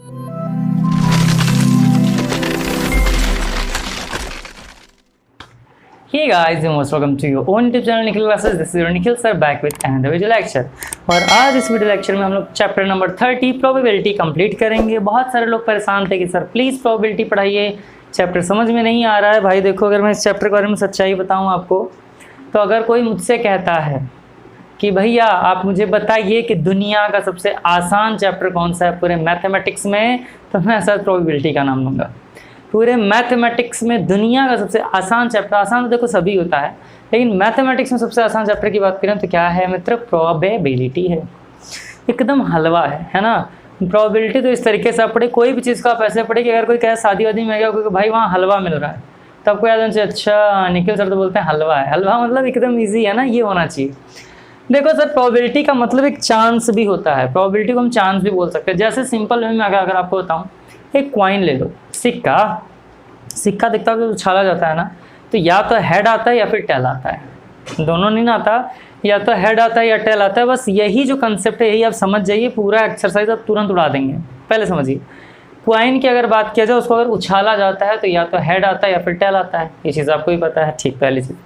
Hey guys, you're most welcome to your own YouTube channel Nikhil Classes. This is your Nikhil Sir back with another video lecture. और आज इस video lecture में हम लोग chapter number 30 probability complete करेंगे। बहुत सारे लोग परेशान थे कि सर प्लीज़ प्रोबेबिलिटी पढ़ाइए, चैप्टर समझ में नहीं आ रहा है। भाई देखो, अगर मैं इस चैप्टर के बारे में सच्चाई बताऊँ आपको, तो अगर कोई मुझसे कहता है कि भैया आप मुझे बताइए कि दुनिया का सबसे आसान चैप्टर कौन सा है पूरे मैथमेटिक्स में, तो मैं सर प्रोबेबिलिटी का नाम लूँगा। पूरे मैथमेटिक्स में दुनिया का सबसे आसान चैप्टर, आसान तो देखो सभी होता है, लेकिन मैथमेटिक्स में सबसे आसान चैप्टर की बात करें तो क्या है मित्र? प्रोबेबिलिटी है। एकदम हलवा है ना। प्रोबेबिलिटी तो इस तरीके से आप पढ़े, कोई भी चीज़ को आप ऐसे पढ़े कि अगर कोई कहे शादी वादी में गया क्योंकि भाई वहाँ हलवा मिल रहा है, तो आपको याद होना चाहिए अच्छा निखिल सर तो बोलते हैं हलवा है। हलवा मतलब एकदम ईजी है ना, ये होना चाहिए। देखो सर, प्रोबेबिलिटी का मतलब एक चांस भी होता है। प्रोबेबिलिटी को हम चांस भी बोल सकते हैं। जैसे सिंपल वे में अगर आपको बताऊँ, एक कॉइन ले लो, सिक्का दिखता है तो उछाला जाता है ना, तो या तो हेड आता है या फिर टेल आता है, दोनों नहीं ना आता, या तो हेड आता है या टेल आता है। बस यही जो कंसेप्ट है यही आप समझ जाइए, पूरा एक्सरसाइज आप तुरंत उड़ा देंगे। पहले समझिए, कॉइन की अगर बात किया जाए, उसको अगर उछाला जाता है तो या तो हेड आता है या फिर टेल आता है। ये चीज़ आपको ही पता है, ठीक। पहली चीज़।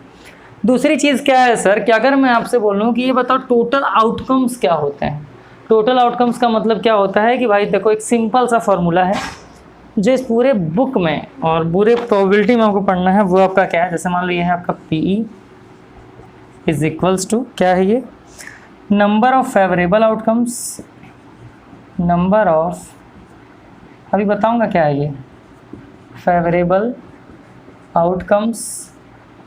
दूसरी चीज़ क्या है सर, कि अगर मैं आपसे बोलूँ कि ये बताओ टोटल आउटकम्स क्या होते हैं। टोटल आउटकम्स का मतलब क्या होता है कि भाई देखो, एक सिंपल सा फॉर्मूला है जो इस पूरे बुक में और पूरे प्रोबेबिलिटी में आपको पढ़ना है। वो आपका क्या है? जैसे मान लो ये है आपका PE इज इक्वल्स टू, क्या है ये? Number of favourable outcomes, number of, अभी बताऊंगा क्या है ये, फेवरेबल आउटकम्स।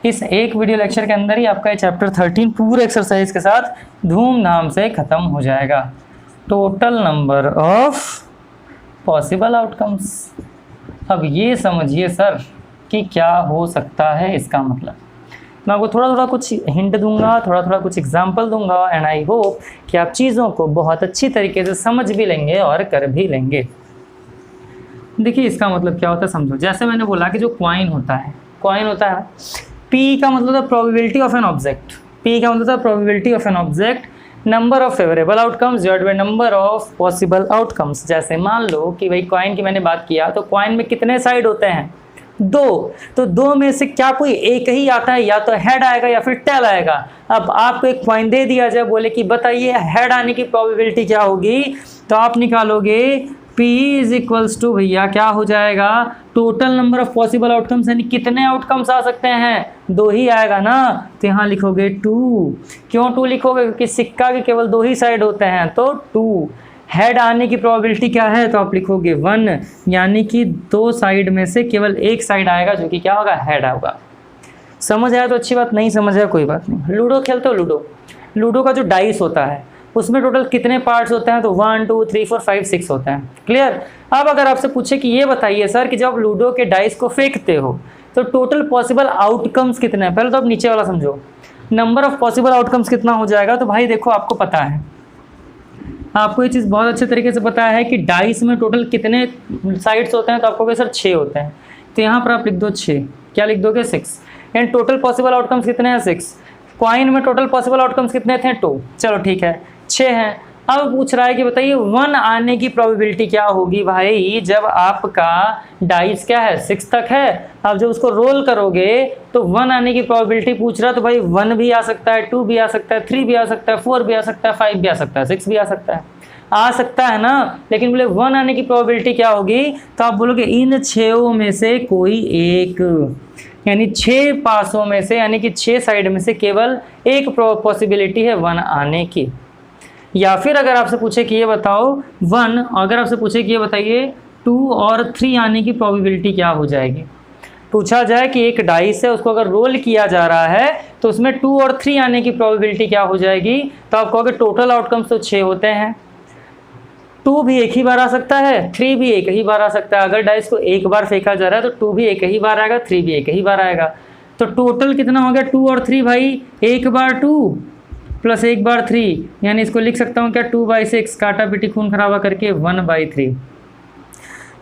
इस एक वीडियो लेक्चर के अंदर ही आपका ये चैप्टर 13 पूरे एक्सरसाइज के साथ धूमधाम से ख़त्म हो जाएगा। Total number of possible outcomes. अब ये समझिए सर कि क्या हो सकता है इसका मतलब। मैं आपको थोड़ा थोड़ा कुछ हिंट दूंगा, थोड़ा थोड़ा कुछ एग्जांपल दूंगा, एंड आई होप कि आप चीज़ों को बहुत अच्छी तरीके से समझ भी लेंगे और कर भी लेंगे। देखिए इसका मतलब क्या होता है, समझो। जैसे मैंने बोला कि जो कॉइन होता है P का मतलब था probability of an object. P का मतलब था probability of an object, number of favourable outcomes divided by number of possible outcomes. जैसे मान लो कि भाई कॉइन की मैंने बात किया, तो कॉइन में कितने साइड होते हैं? 2। तो 2 में से क्या कोई एक ही आता है? या तो हेड आएगा या फिर टेल आएगा। अब आपको एक कॉइन दे दिया जाए, बोले कि बताइए हेड आने की प्रोबेबिलिटी क्या होगी, तो आप निकालोगे P इज इक्वल्स टू, भैया क्या हो जाएगा, total number of possible outcomes, यानी कितने आउटकम्स आ सकते हैं? 2 ही आएगा ना, तो यहाँ लिखोगे 2। क्यों 2 लिखोगे? क्योंकि सिक्का के केवल 2 ही साइड होते हैं, तो 2। हेड आने की प्रोबेबिलिटी क्या है, तो आप लिखोगे 1, यानी कि 2 साइड में से केवल एक साइड आएगा जो कि क्या होगा, हेड होगा। समझ आया तो अच्छी बात, नहीं समझ आया कोई बात नहीं। लूडो खेलते हो? लूडो का जो डाइस होता है उसमें टोटल कितने पार्ट्स होते हैं? तो 1 2 3 4 5 6 होते हैं। क्लियर? अब अगर आपसे पूछे कि ये बताइए सर कि जब आप लूडो के डाइस को फेंकते हो तो टोटल पॉसिबल आउटकम्स कितने हैं? पहले तो आप नीचे वाला समझो, नंबर ऑफ पॉसिबल आउटकम्स कितना हो जाएगा। तो भाई देखो, आपको पता है, आपको ये चीज़ बहुत अच्छे तरीके से पता है कि डाइस में टोटल कितने साइड्स होते हैं, तो आपको सर 6 होते हैं। तो यहाँ पर आप लिख दो 6, क्या लिख दोगे? 6। एंड टोटल पॉसिबल आउटकम्स कितने हैं? 6। कॉइन में टोटल पॉसिबल आउटकम्स कितने थे? 2। चलो ठीक है, 6 हैं। अब पूछ रहा है कि बताइए 1 आने की प्रोबेबिलिटी क्या होगी। भाई जब आपका डाइस क्या है, 6 तक है, अब जब उसको रोल करोगे तो 1 आने की प्रोबेबिलिटी पूछ रहा है, तो भाई 1 भी आ सकता है, 2 भी आ सकता है, 3 भी आ सकता है, 4 भी आ सकता है, 5 भी आ सकता है, 6 भी आ सकता है ना। लेकिन बोले 1 आने की प्रोबेबिलिटी क्या होगी, तो आप बोलोगे इन 6 में से कोई एक, यानी 6 पासों में से, यानी कि 6 साइड में से केवल एक पॉसिबिलिटी है 1 आने की। या फिर अगर आपसे पूछे कि ये बताओ 1, अगर आपसे पूछे कि ये बताइए 2 और 3 आने की प्रोबेबिलिटी क्या हो जाएगी। पूछा जाए कि एक डाइस है, उसको अगर रोल किया जा रहा है तो उसमें 2 और 3 आने की प्रोबेबिलिटी क्या हो जाएगी, तो आप कहोगे टोटल आउटकम्स तो 6 होते हैं, 2 भी एक ही बार आ सकता है, 3 भी एक ही बार आ सकता है। अगर डाइस को एक बार फेंका जा रहा है तो 2 भी एक ही बार आएगा, 3 भी एक ही बार आएगा। तो टोटल कितना हो गया? 2 और 3 भाई, एक बार 2 प्लस एक बार 3, यानी इसको लिख सकता हूँ क्या, 2/6, काटा पीटी खून खराबा करके 1/3।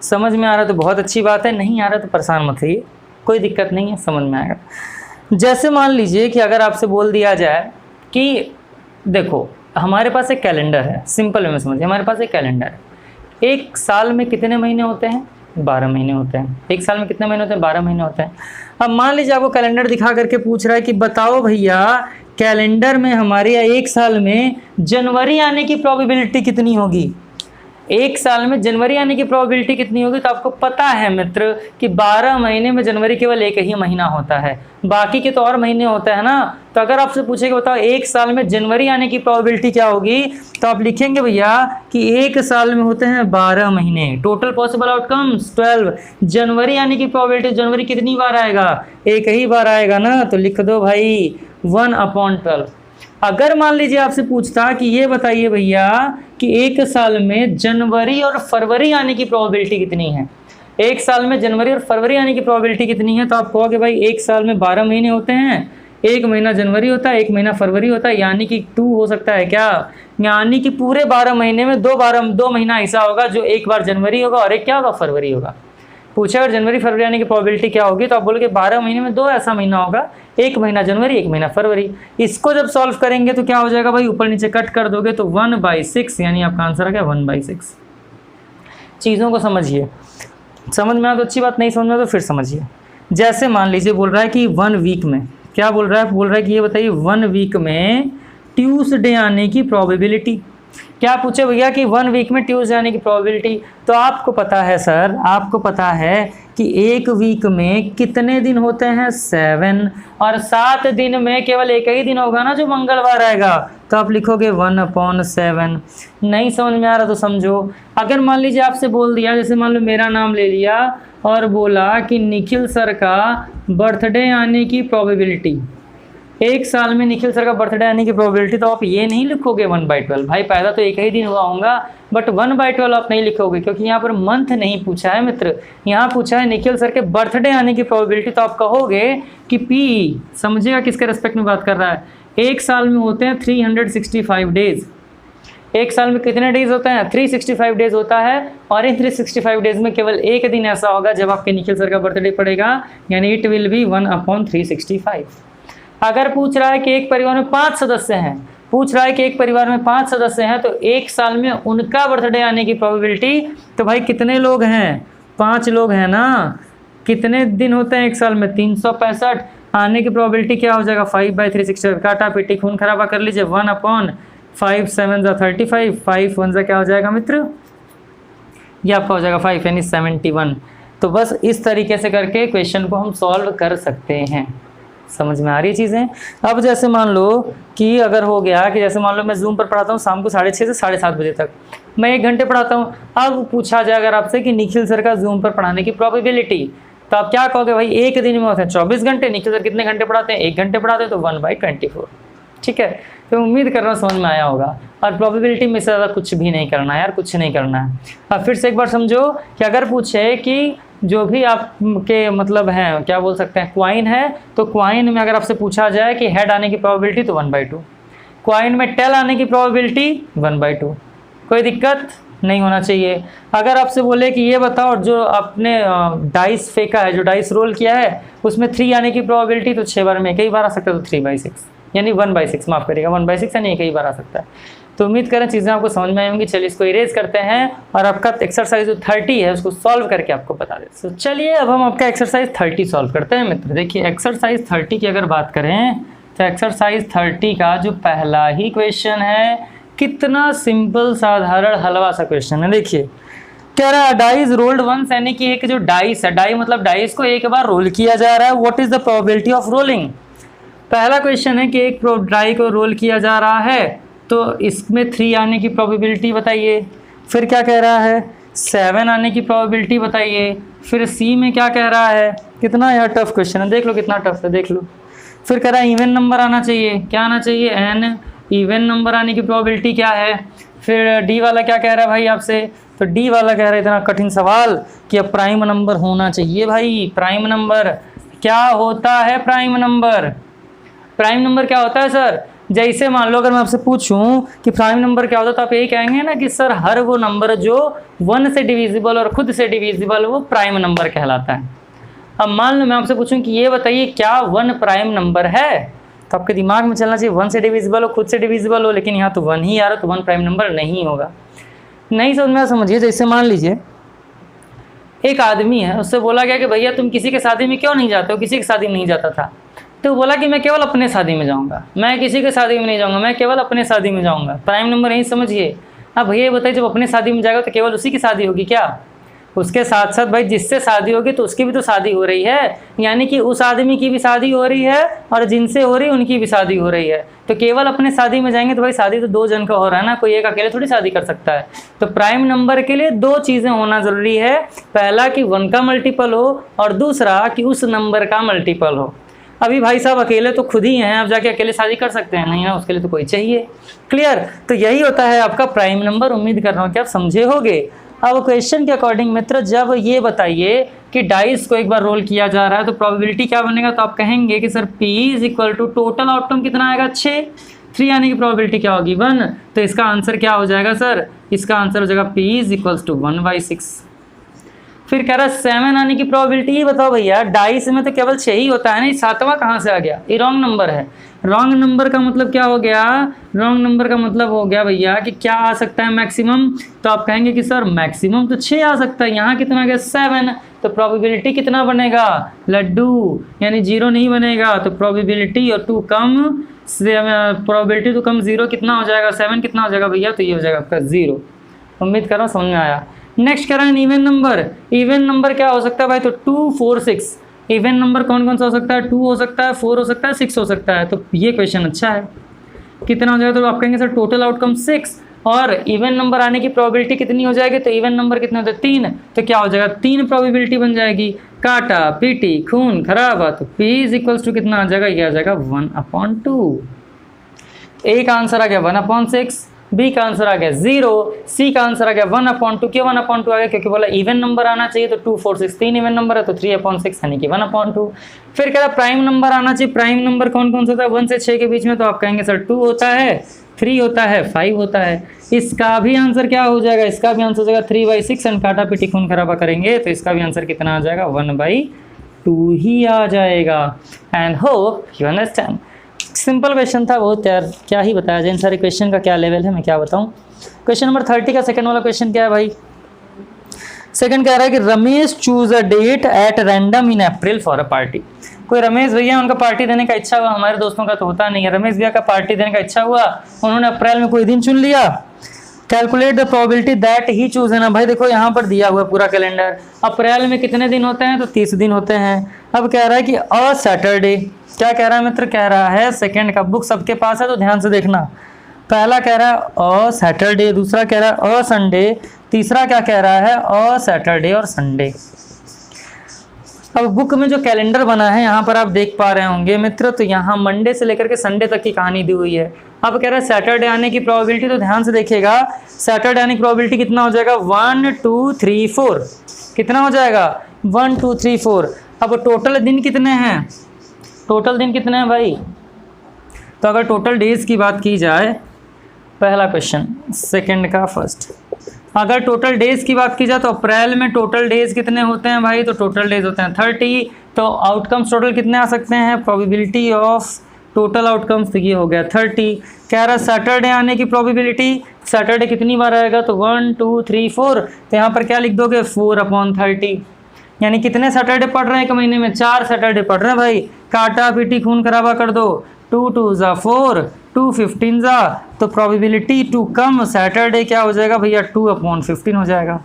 समझ में आ रहा है तो बहुत अच्छी बात है, नहीं आ रहा तो परेशान मत होइए, कोई दिक्कत नहीं है, समझ में आएगा। जैसे मान लीजिए कि अगर आपसे बोल दिया जाए कि देखो हमारे पास एक कैलेंडर है, सिंपल वे में समझिए, हमारे पास एक कैलेंडर है। एक साल में कितने महीने होते हैं? 12 महीने होते हैं। एक साल में कितने महीने होते हैं? 12 महीने होते हैं। अब मान लीजिए आपको कैलेंडर दिखा करके पूछ रहा है कि बताओ भैया कैलेंडर में हमारे या एक साल में जनवरी आने की प्रोबेबिलिटी कितनी होगी? एक साल में जनवरी आने की प्रोबेबिलिटी कितनी होगी? तो आपको पता है मित्र कि 12 महीने में जनवरी केवल एक ही महीना होता है, बाकी के तो और महीने होते हैं ना। तो अगर आपसे पूछेगा बताओ एक साल में जनवरी आने की प्रोबेबिलिटी क्या होगी, तो आप लिखेंगे भैया कि एक साल में होते हैं 12 महीने। Total possible outcomes 12। जनवरी आने की प्रोबेबिलिटी, जनवरी कितनी बार आएगा? एक ही बार आएगा ना, तो लिख दो भाई 1/12। अगर मान लीजिए आपसे पूछता कि ये बताइए भैया कि एक साल में जनवरी और फरवरी आने की प्रोबेबिलिटी कितनी है, एक साल में जनवरी और फरवरी आने की प्रोबेबिलिटी कितनी है, तो आप कहोगे भाई एक साल में 12 महीने होते हैं, एक महीना जनवरी होता है, एक महीना फरवरी होता है, यानी कि 2 हो सकता है क्या? यानी कि पूरे 12 महीने में 2 महीना ऐसा होगा जो एक बार जनवरी होगा और एक क्या होगा? फरवरी होगा। पूछा अगर जनवरी फरवरी आने की प्रोबेबिलिटी क्या होगी, तो आप बोलोगे 12 महीने में 2 ऐसा महीना होगा, एक महीना जनवरी, एक महीना फरवरी। इसको जब सॉल्व करेंगे तो क्या हो जाएगा भाई? ऊपर नीचे कट कर दोगे तो 1/6, यानी आपका आंसर आ गया 1/6। चीज़ों को समझिए, समझ में आ तो अच्छी बात, नहीं समझ में तो फिर समझिए। जैसे मान लीजिए बोल रहा है कि 1 वीक में, क्या बोल रहा है? बोल रहा है कि ये बताइए 1 वीक में ट्यूसडे आने की प्रोबेबिलिटी। क्या पूछे भैया कि 1 वीक में ट्यूसडे आने की प्रोबेबिलिटी? तो आपको पता है सर, आपको पता है कि एक वीक में कितने दिन होते हैं? 7, और 7 दिन में केवल एक ही दिन होगा ना जो मंगलवार आएगा, तो आप लिखोगे 1/7। नहीं समझ में आ रहा तो समझो। अगर मान लीजिए आपसे बोल दिया, जैसे मान लो मेरा नाम ले लिया और बोला कि निखिल सर का बर्थडे आने की प्रोबेबिलिटी, एक साल में निखिल सर का बर्थडे आने की प्रोबेबिलिटी, तो आप ये नहीं लिखोगे 1/12। भाई पैदा तो एक ही दिन हुआ होगा, बट 1/12 आप नहीं लिखोगे, क्योंकि यहाँ पर मंथ नहीं पूछा है मित्र, यहाँ पूछा है निखिल सर के बर्थडे आने की प्रोबेबिलिटी। तो आप कहोगे कि पी, समझिएगा किसके रेस्पेक्ट में बात कर रहा है। एक साल में होते हैं 365 डेज। एक साल में कितने डेज होते हैं? 365 डेज होता है, और इन 365 डेज में केवल एक दिन ऐसा होगा जब आपके निखिल सर का बर्थडे पड़ेगा, यानी इट विल बी 1/365। अगर पूछ रहा है कि एक परिवार में 5 सदस्य हैं, पूछ रहा है कि एक परिवार में 5 सदस्य हैं, तो एक साल में उनका बर्थडे आने की प्रोबेबिलिटी, तो भाई कितने लोग हैं? 5 लोग हैं ना। कितने दिन होते हैं एक साल में? 365। आने की प्रोबेबिलिटी क्या हो जाएगा? 5/365। काटा पीटी खून खराबा कर लीजिए, 1/5 7 × 35, 5 1 क्या हो जाएगा मित्र? ये आपका हो जाएगा 5, यानी 71। तो बस इस तरीके से करके क्वेश्चन को हम सॉल्व कर सकते हैं। समझ में आ रही चीज़ें? अब जैसे मान लो कि अगर हो गया कि जैसे मान लो मैं जूम पर पढ़ाता हूँ शाम को 6:30 से 7:30 बजे तक, मैं 1 घंटे पढ़ाता हूँ। अब पूछा जाए अगर आपसे कि निखिल सर का जूम पर पढ़ाने की प्रोबेबिलिटी, तो आप क्या कहोगे? भाई एक दिन में होते हैं 24 घंटे, निखिल सर कितने घंटे पढ़ाते हैं? 1 घंटे पढ़ाते हैं, तो 1/24। ठीक है, तो उम्मीद कर रहा हूँ समझ में आया होगा। और प्रोबेबिलिटी में से ज़्यादा कुछ भी नहीं करना है यार, कुछ नहीं करना है। अब फिर से एक बार समझो कि अगर पूछे कि जो भी आपके मतलब हैं, क्या बोल सकते हैं, क्वाइन है, तो क्वाइन में अगर आपसे पूछा जाए कि हेड आने की प्रोबेबिलिटी, तो 1/2। क्वाइन में टेल आने की प्रोबेबिलिटी 1/2। कोई दिक्कत नहीं होना चाहिए। अगर आपसे बोले कि ये बताओ जो आपने डाइस फेंका है, जो डाइस रोल किया है, उसमें 3 आने की प्रोबेबिलिटी, तो 6 बार में एक ही बार आ सकता है, तो 3/6, यानी 1/6, माफ़ करिएगा 1/6 यानी एक ही बार आ सकता है। तो उम्मीद करें चीज़ें आपको समझ में आई होंगी। चलिए इसको इरेज करते हैं और आपका एक्सरसाइज जो 30 है उसको सॉल्व करके आपको बता देते हैं। चलिए अब हम आपका एक्सरसाइज 30 सॉल्व करते हैं मित्र। देखिए एक्सरसाइज 30 की अगर बात करें तो एक्सरसाइज 30 का जो पहला ही क्वेश्चन है, कितना सिंपल साधारण हलवा सा क्वेश्चन है। देखिए कह रहा है डाइस रोल्ड वंस, यानी कि एक जो डाइस है, डाई मतलब डाइस को एक बार रोल किया जा रहा है। What is the probability of rolling? पहला क्वेश्चन है कि एक डाई को रोल किया जा रहा है, तो इसमें 3 आने की प्रोबेबिलिटी बताइए। फिर क्या कह रहा है? 7 आने की प्रोबेबिलिटी बताइए। फिर सी में क्या कह रहा है? कितना यार टफ क्वेश्चन है, देख लो कितना टफ है, देख लो। फिर कह रहा है इवन नंबर आना चाहिए। क्या आना चाहिए? एन। इवन नंबर आने की प्रोबेबिलिटी क्या है? फिर डी वाला क्या कह रहा है भाई आपसे? तो डी वाला कह रहा है इतना कठिन सवाल कि अब प्राइम नंबर होना चाहिए भाई। प्राइम नंबर क्या होता है? प्राइम नंबर, प्राइम नंबर क्या होता है सर? जैसे मान लो अगर मैं आपसे पूछूं कि प्राइम नंबर क्या होता है, तो आप यही कहेंगे ना कि सर हर वो नंबर जो 1 से डिविजिबल और खुद से डिविजिबल वो प्राइम नंबर कहलाता है। अब मान लो मैं आपसे पूछूं कि ये बताइए क्या 1 प्राइम नंबर है, तो आपके दिमाग में चलना चाहिए 1 से डिविजिबल हो, खुद से डिविजिबल हो, लेकिन यहाँ तो 1 ही आ रहा, तो 1 प्राइम नंबर नहीं होगा। नहीं समझ में समझिए, जैसे मान लीजिए एक आदमी है, उससे बोला गया कि भैया तुम किसी के शादी में क्यों नहीं जाते हो, किसी की शादी में नहीं जाता था, तो बोला कि मैं केवल अपने शादी में जाऊंगा, मैं किसी के शादी में नहीं जाऊंगा, मैं केवल अपने शादी में जाऊंगा। प्राइम नंबर यही समझिए। अब भैया बताइए जब अपने शादी में जाएगा तो केवल उसी की शादी होगी क्या? उसके साथ साथ भाई जिससे शादी होगी तो उसकी भी तो शादी हो रही है, यानी कि उस आदमी की भी शादी हो रही है और जिनसे हो रही है उनकी भी शादी हो रही है। तो केवल अपने शादी में जाएंगे तो भाई शादी तो 2 जन का हो रहा है ना, कोई एक अकेले थोड़ी शादी कर सकता है। तो प्राइम नंबर के लिए 2 चीज़ें होना ज़रूरी है, पहला कि 1 का मल्टीपल हो और दूसरा कि उस नंबर का मल्टीपल हो। अभी भाई साहब अकेले तो खुद ही हैं, अब जाके अकेले शादी कर सकते हैं नहीं ना, उसके लिए तो कोई चाहिए। क्लियर? तो यही होता है आपका प्राइम नंबर। उम्मीद कर रहा हूँ कि आप समझे होंगे। अब क्वेश्चन के अकॉर्डिंग मित्र जब ये बताइए कि डाइस को एक बार रोल किया जा रहा है तो प्रोबेबिलिटी क्या बनेगा, तो आप कहेंगे कि sir P is equal to total outcome कितना आएगा 6, 3 आने की प्रोबेबिलिटी क्या होगी 1। तो इसका आंसर क्या हो जाएगा सर, इसका आंसर हो जाएगा P इज इक्वल टू 1/6। फिर कह रहा है 7 आने की प्रोबेबिलिटी। ये बताओ भैया डाइस में तो केवल 6 ही होता है ना, 7वां कहाँ से आ गया? ये रॉन्ग नंबर है। रॉन्ग नंबर का मतलब क्या हो गया? रॉन्ग नंबर का मतलब हो गया भैया कि क्या आ सकता है मैक्सिमम, तो आप कहेंगे कि सर मैक्सिमम तो 6 आ सकता है, यहाँ कितना आ गया 7। तो प्रोबेबिलिटी कितना बनेगा लड्डू, यानी 0 नहीं बनेगा। तो प्रोबेबिलिटी और 2 कम, प्रोबेबिलिटी 2 कम 0 कितना हो जाएगा 7 कितना हो जाएगा भैया, तो ये हो जाएगा आपका 0। उम्मीद कर रहा हूँ समझ में आया। नेक्स्ट कह रहा है इवन नंबर। इवन नंबर क्या हो सकता है भाई, तो 2, 4, 6। इवन नंबर कौन कौन सा हो सकता है? 2 हो सकता है, 4 हो सकता है, 6 हो सकता है। तो ये क्वेश्चन अच्छा है। कितना हो जाएगा, तो आप कहेंगे सर टोटल आउटकम 6 और इवन नंबर आने की प्रोबेबिलिटी कितनी हो जाएगी, तो इवन नंबर कितने होते हैं 3। तो क्या हो जाएगा 3 प्रोबेबिलिटी बन जाएगी। काटा पीटी खून खराबा, तो P इज इक्वल्स टू कितना आ जाएगा, ये आ जाएगा 1/2। ए का आंसर आ गया 1/6, बी का आंसर आ गया 0, सी का आंसर आ गया 1/2। क्यों 1/2 आ गया, क्योंकि बोला इवन नंबर आना चाहिए, तो 2, 4, 6 3 इवन नंबर है, तो 3/6 यानी कि 1/2। फिर कह रहा प्राइम नंबर आना चाहिए। प्राइम नंबर कौन कौन सा होता है 1 से 6 के बीच में, तो आप कहेंगे सर 2 होता है, 3 होता है, 5 होता है। इसका भी आंसर क्या हो जाएगा, इसका भी आंसर हो जाएगा 3/6 एंड काटा पीटी खून खराबा करेंगे तो इसका भी आंसर कितना आ जाएगा 1/2 ही आ जाएगा। And hope you understand. Simple question था बहुत यार, क्या ही बताया जाए, इन सारे क्वेश्चन का क्या लेवल है मैं क्या बताऊं। क्वेश्चन नंबर 30 का सेकंड वाला क्वेश्चन क्या है भाई, सेकंड कह रहा है कि Ramesh choose a date at random in April for a party. कोई रमेश भैया उनका पार्टी देने का इच्छा हुआ, हमारे दोस्तों का तो होता नहीं है, रमेश भैया का पार्टी देने का इच्छा हुआ, उन्होंने अप्रैल में कोई दिन चुन लिया। Calculate the probability that he choose है ना भाई, देखो यहाँ पर दिया हुआ पूरा कैलेंडर, अप्रैल में कितने दिन होते हैं, तो 30 दिन होते हैं। अब कह रहा है कि अ सैटरडे, क्या कह रहा है मित्र, कह रहा है सेकंड का बुक सबके पास है तो ध्यान से देखना। पहला कह रहा है अ सैटरडे, दूसरा कह रहा है अ संडे, तीसरा क्या कह रहा है अ सैटरडे और संडे। अब बुक में जो कैलेंडर बना है यहाँ पर आप देख पा रहे होंगे मित्र, तो यहाँ मंडे से लेकर के संडे तक की कहानी दी हुई है। अब कह रहा है सैटरडे आने की प्रोबेबिलिटी, तो ध्यान से देखिएगा सैटरडे आने की प्रोबेबिलिटी कितना हो जाएगा 1, 2, 3, 4। कितना हो जाएगा 1, 2, 3, 4। अब टोटल दिन कितने हैं, टोटल दिन कितने हैं भाई, तो अगर टोटल डेज की बात की जाए, पहला क्वेश्चन सेकंड का फर्स्ट, अगर टोटल डेज की बात की जाए तो अप्रैल में टोटल डेज कितने होते हैं भाई, तो टोटल डेज होते हैं 30। तो आउटकम्स टोटल कितने आ सकते हैं, प्रोबेबिलिटी ऑफ टोटल आउटकम्स, तो ये हो गया 30। कह रहा है सैटरडे आने की प्रोबेबिलिटी, सैटरडे कितनी बार आएगा, तो 1, 2, 3, 4। तो यहाँ पर क्या लिख दोगे 4/30, यानी कितने सैटरडे पढ़ रहे हैं एक महीने में, 4 सैटरडे पढ़ रहे हैं भाई। काटा पीटी खून खराबा कर दो, 2, 2 ज़ा 4, 2, 15 ज़ा, तो प्रोबेबिलिटी 2 कम सैटरडे क्या हो जाएगा भैया 2/15 हो जाएगा।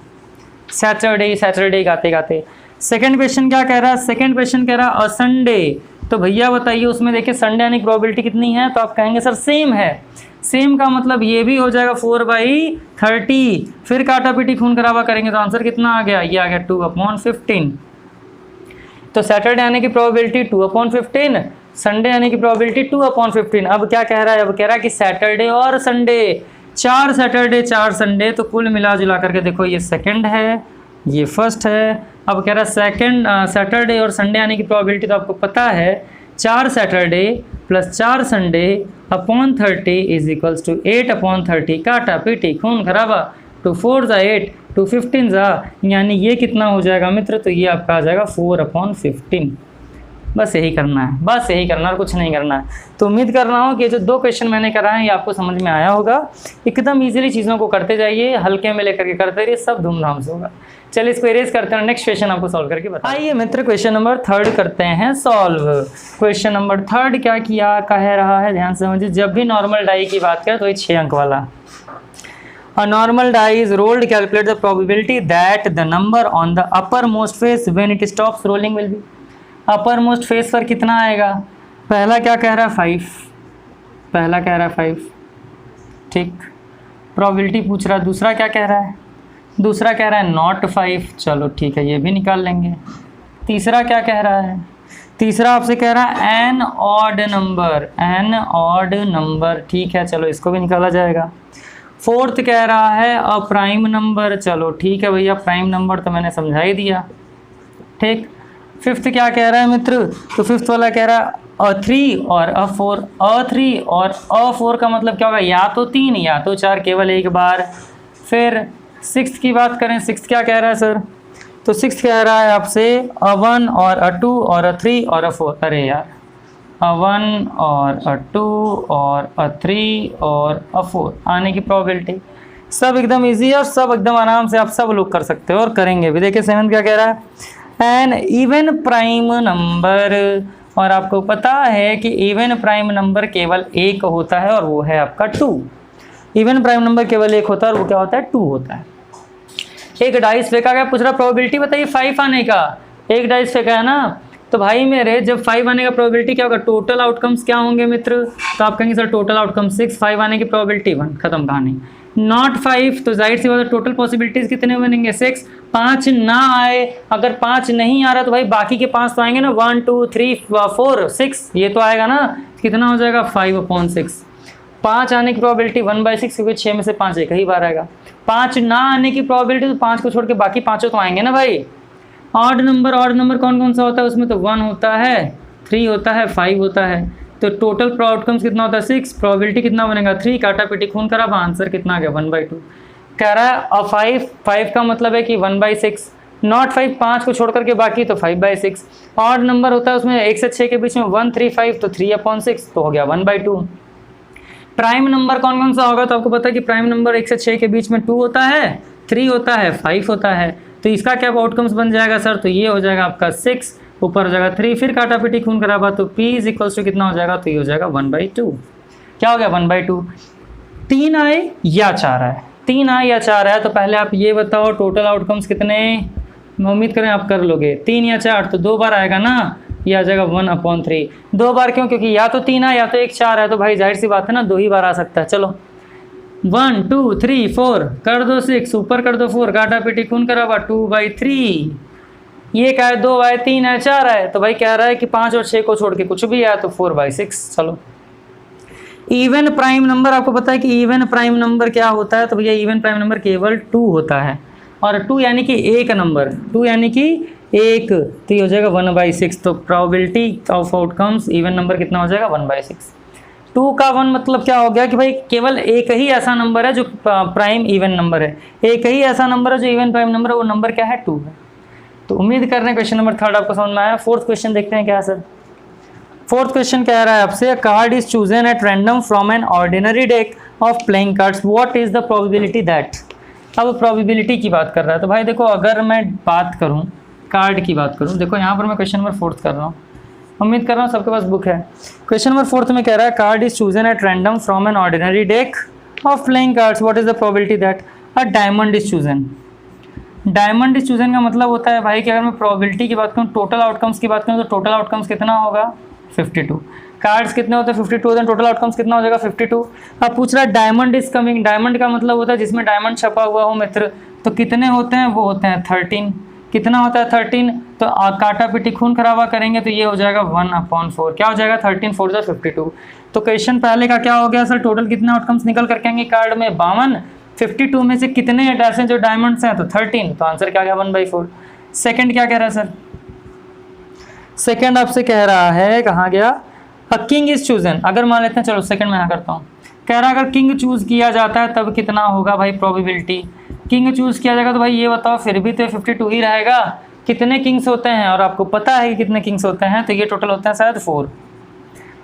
सैटरडे गाते गाते। सेकंड क्वेश्चन क्या कह रहा है, सेकंड क्वेश्चन कह रहा है संडे, तो भैया बताइए उसमें देखिए संडे आने की प्रोबेबिलिटी कितनी है, तो आप कहेंगे सर सेम है। सेम का मतलब ये भी हो जाएगा 4/30। फिर काटा पीटी खून खराबा करेंगे तो आंसर कितना आ गया, ये आ गया 2/15। तो सैटरडे आने की प्रोबेबिलिटी 2/15, संडे आने की प्रोबेबिलिटी 2/15। अब क्या कह रहा है, अब कह रहा है कि सैटरडे और संडे, 4 सैटरडे 4 संडे, तो कुल मिला जुला करके देखो ये सेकंड है, ये फर्स्ट है। अब कह रहा है सेकंड सैटरडे और संडे आने की प्रोबेबिलिटी तो आपको पता है 4 Saturday plus 4 Sunday upon 30 is equals to 8/30। काटा पीटी खून खराबा, 2, 4 ज़ा 8, 2, 15 ज़ा, यानी ये कितना हो जाएगा मित्र, तो ये आपका आ जाएगा 4/15। बस यही करना है, बस यही करना है और कुछ नहीं करना है। तो उम्मीद कर रहा हूँ कि जो 2 क्वेश्चन मैंने कराए ये आपको समझ में आया होगा। एकदम ईजिली चीज़ों को करते जाइए, हल्के में लेकर के करते रहिए, सब धूमधाम से होगा। चलिए इसको इरेज करते हैं, नेक्स्ट क्वेश्चन आपको सॉल्व करके बताएं। आइए मित्र क्वेश्चन नंबर 3 करते हैं सॉल्व। क्वेश्चन नंबर 3 क्या किया कह रहा है, ध्यान से समझिए। जब भी नॉर्मल डाई की बात करें तो ये 6 अंक वाला। A normal die is rolled, calculate the probability that the number on the uppermost face when it stops rolling will be। uppermost face पर कितना आएगा? पहला क्या कह रहा है 5, पहला कह रहा है 5, ठीक, प्रोबेबिलिटी पूछ रहा है। दूसरा क्या कह रहा है? दूसरा कह रहा है नॉट 5, चलो ठीक है ये भी निकाल लेंगे। तीसरा क्या कह रहा है? तीसरा आपसे कह रहा है an odd number, an odd number, ठीक है चलो इसको भी निकाला जाएगा। फोर्थ कह रहा है अ प्राइम नंबर, चलो ठीक है भैया प्राइम नंबर तो मैंने समझा ही दिया, ठीक। फिफ्थ क्या कह रहा है मित्र? तो फिफ्थ वाला कह रहा है A3 और A4, A3 और A4 का मतलब क्या होगा? या तो 3 या तो 4, केवल एक बार। फिर सिक्स्थ की बात करें, सिक्स्थ क्या कह रहा है सर? तो सिक्स्थ कह रहा है आपसे A1 और A2 और A3 और A4, अरे यार A1 और A2 और A3 और A4 आने की प्रोबेबिलिटी सब एकदम इजी है और सब एकदम आराम से आप सब लोग कर सकते हो और करेंगे भी। देखिए सेवंथ क्या कह रहा है? एन इवन प्राइम नंबर, और आपको पता है कि इवन प्राइम नंबर केवल एक होता है और वो है आपका 2। इवन प्राइम नंबर केवल एक होता है और वो क्या होता है? 2 होता है। एक डाइस फेंका गया, पूछ रहा प्रोबेबिलिटी बताइए 5 आने का। एक डाइस फेंका है ना, तो भाई मेरे जब 5 आने का प्रोबेबिलिटी क्या होगा? टोटल आउटकम्स क्या होंगे मित्र? तो आप कहेंगे सर टोटल आउटकम 6, 5 आने की प्रोबेबिलिटी 1, खत्म कहानी। नॉट 5 तो जाहिर सी बात है टोटल पॉसिबिलिटीज कितने बनेंगे? 6। 5 ना आए, अगर 5 नहीं आ रहा तो भाई बाकी के 5 तो आएंगे ना, 1 2 3 4 6, ये तो आएगा ना। कितना हो जाएगा? 5/6। 5 आने की प्रोबेबिलिटी 1/6, क्योंकि 6 में से 5 एक ही बार आएगा। 5 ना आने की प्रोबेबिलिटी, तो 5 को छोड़ के बाकी 5 तो आएंगे ना भाई। ऑड नंबर कौन कौन सा होता है उसमें? तो 1 होता है, 3 होता है, 5 होता है। तो टोटल आउटकम्स कितना होता है? 6। प्रोबेबिलिटी कितना बनेगा? 3। काटा पीटी खून करा, आंसर कितना आ गया? 1/2। कह रहा है 5 का मतलब है कि 1/6। नॉट 5, 5 को छोड़ करके बाकी तो 5/6। ऑड नंबर होता है उसमें 1 से 6 के बीच में 1 3 5, तो 3/6 तो हो गया 1/2। प्राइम नंबर कौन कौन सा होगा? तो आपको पता है कि प्राइम नंबर 1 से 6 के बीच में 2 होता है, 3 होता है, 5 होता है। तो इसका क्या आउटकम्स बन जाएगा सर? तो ये हो जाएगा आपका 6, ऊपर हो जाएगा 3, फिर काटा पीटी खून कराबा तो P = कितना हो जाएगा? तो ये हो जाएगा 1/2। क्या हो गया? 1/2। 3 आए या 4 आए? 3 आए या 4 आए, तो पहले आप ये बताओ टोटल आउटकम्स कितने? मैं उम्मीद करें आप कर लोगे। 3 या 4 तो 2 बार आएगा ना, ये आ जाएगा 1/3। 2 बार क्यों? क्योंकि या तो 3 है या तो 1 4 है, तो भाई जाहिर सी बात है ना 2 ही बार आ सकता है। चलो 1 2 3 4 कर दो, 6 ऊपर कर दो 4, काटा पीटी खून कराबा 2/3। ये क्या है? 2 आए, 3 है, 4 है, तो भाई कह रहा है कि 5 और 6 को छोड़ के कुछ भी आया तो 4/6। चलो इवन प्राइम नंबर, आपको पता है कि इवन प्राइम नंबर क्या होता है? तो भैया इवन प्राइम नंबर केवल 2 होता है, और 2 यानी कि एक नंबर, 2 यानी कि एक, तो ये हो जाएगा 1/6। तो probability of outcomes even number कितना हो जाएगा? 1/6। 2 का 1 मतलब क्या हो गया कि भाई केवल एक ही ऐसा नंबर है जो प्राइम इवन नंबर है, एक ही ऐसा नंबर है जो इवन प्राइम नंबर है, वो नंबर क्या है? 2 है। तो उम्मीद कर रहे हैं क्वेश्चन नंबर 3 आपको समझ में आया। फोर्थ क्वेश्चन देखते हैं क्या सर। फोर्थ क्वेश्चन कह रहा है आपसे, card is chosen at random from an ordinary deck of playing cards, what is the probability that. अब प्रोबेबिलिटी की बात कर रहा है, तो भाई देखो अगर मैं बात करूं कार्ड की बात करूं, देखो यहाँ पर मैं क्वेश्चन नंबर 4 कर रहा हूँ, उम्मीद कर रहा हूँ सबके पास बुक है। क्वेश्चन नंबर 4 में कह रहा है card is chosen at random from an ordinary deck of playing cards, what is the probability that a diamond is chosen. Diamond is chosen का मतलब होता है भाई कि अगर मैं प्रोबेबिलिटी की बात करूँ, टोटल आउटकम्स की बात करूँ, तो टोटल आउटकम्स कितना होगा? 52। कार्ड्स कितने होते हैं? 52 होते हैं, टोटल आउटकम्स कितना हो जाएगा? 52। अब पूछ रहा है डायमंड इज कमिंग, डायमंड का मतलब होता है जिसमें डायमंड छपा हुआ हो मित्र, तो कितने होते हैं? वो होते हैं 13। कितना होता है? 13। तो काटा पीटी खून खराबा करेंगे तो ये हो जाएगा 1/4। क्या हो जाएगा? 13 4 जा 52। तो क्वेश्चन पहले का क्या हो गया सर? टोटल कितने आउटकम्स निकल करके आएंगे कार्ड में? 52। 52 में से कितने ऐसे जो डायमंड्स हैं? तो 13, तो आंसर क्या गया? 1/4। सेकंड क्या कह रहा है सर? सेकंड आपसे कह रहा है, कहाँ गया? अ किंग इज चूजन, अगर मान लेते हैं, चलो सेकंड में यहाँ करता हूँ, कह रहा है अगर किंग चूज किया जाता है तब कितना होगा भाई प्रोबेबिलिटी? किंग चूज किया जाएगा तो भाई ये बताओ फिर भी तो 52 ही रहेगा, कितने किंग्स होते हैं और आपको पता है कि कितने किंग्स होते हैं, तो ये टोटल होता है शायद 4,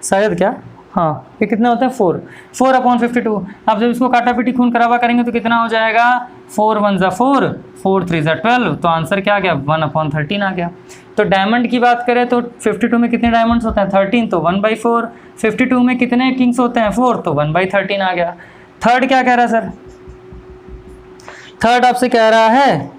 शायद क्या, हाँ ये कितने होते हैं 4, 4/52। अब जब इसको काटा पीटी खून खराबा करेंगे तो कितना हो जाएगा, 4 1 ज़ा 4, 4 3 ज़ा 12, तो आंसर क्या आ गया 1/13 आ गया। तो डायमंड की बात करें तो 52 में कितने डायमंड्स होते हैं 13, तो 1/4, 52 में कितने किंग्स होते हैं 4, तो 1/13 आ गया। थर्ड क्या कह रहा है सर, थर्ड आपसे कह रहा है